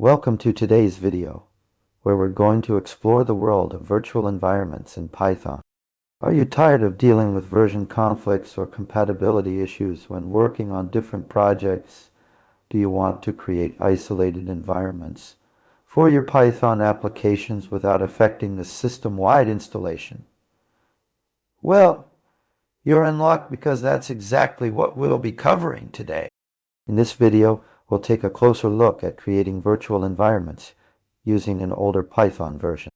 Welcome to today's video, where we're going to explore the world of virtual environments in Python. Are you tired of dealing with version conflicts or compatibility issues when working on different projects? Do you want to create isolated environments for your Python applications without affecting the system-wide installation? Well, you're in luck because that's exactly what we'll be covering today. In this video, we'll take a closer look at creating virtual environments using an older Python version.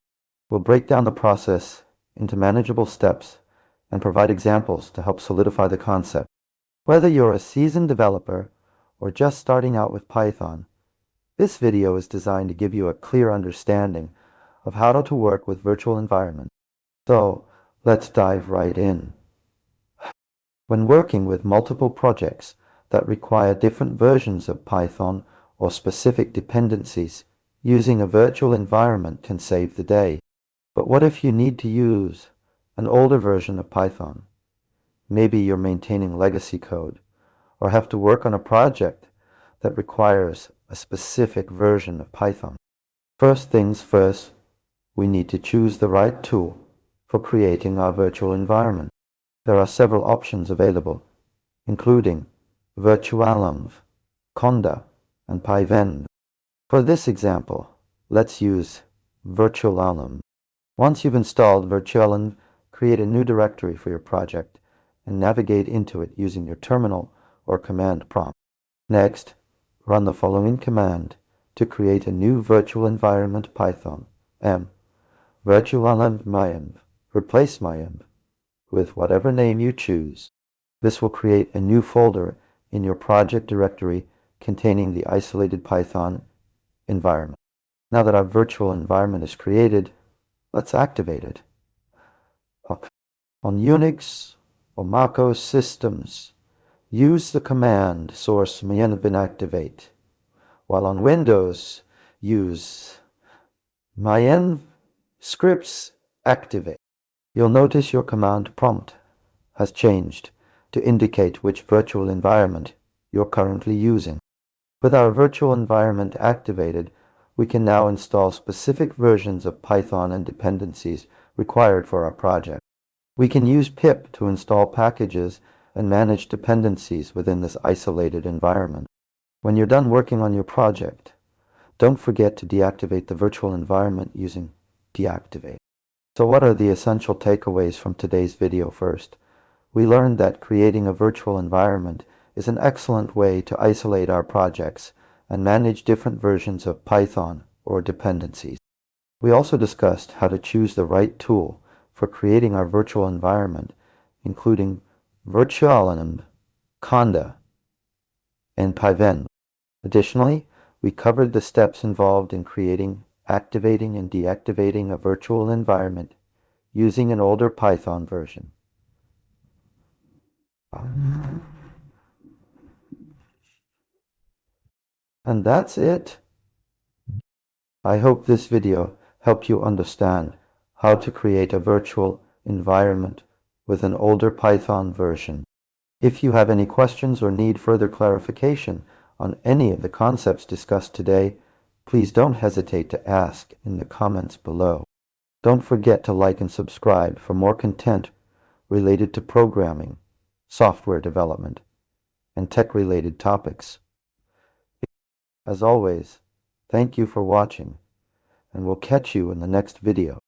We'll break down the process into manageable steps and provide examples to help solidify the concept. Whether you're a seasoned developer or just starting out with Python, this video is designed to give you a clear understanding of how to work with virtual environments. So, let's dive right in. When working with multiple projects that require different versions of Python or specific dependencies, using a virtual environment can save the day. But what if you need to use an older version of Python? Maybe you're maintaining legacy code or have to work on a project that requires a specific version of Python. First things first, we need to choose the right tool for creating our virtual environment. There are several options available, including virtualenv, conda, and pyvenv. For this example, let's use virtualenv. Once you've installed virtualenv, create a new directory for your project and navigate into it using your terminal or command prompt. Next, run the following command to create a new virtual environment Python virtualenv myenv, replace myenv with whatever name you choose. This will create a new folder in your project directory containing the isolated Python environment. Now that our virtual environment is created, let's activate it. On Unix or Mac OS systems, use the command source myenv activate, while on Windows, use myenv scripts activate. You'll notice your command prompt has changed to indicate which virtual environment you're currently using. With our virtual environment activated, we can now install specific versions of Python and dependencies required for our project. We can use pip to install packages and manage dependencies within this isolated environment. When you're done working on your project, don't forget to deactivate the virtual environment using deactivate. So what are the essential takeaways from today's video? First, we learned that creating a virtual environment is an excellent way to isolate our projects and manage different versions of Python or dependencies. We also discussed how to choose the right tool for creating our virtual environment, including virtualenv, conda, and pyvenv. Additionally, we covered the steps involved in creating, activating, and deactivating a virtual environment using an older Python version. And that's it. I hope this video helped you understand how to create a virtual environment with an older Python version. If you have any questions or need further clarification on any of the concepts discussed today, please don't hesitate to ask in the comments below. Don't forget to like and subscribe for more content related to programming, software development, and tech-related topics. As always, thank you for watching, and we'll catch you in the next video.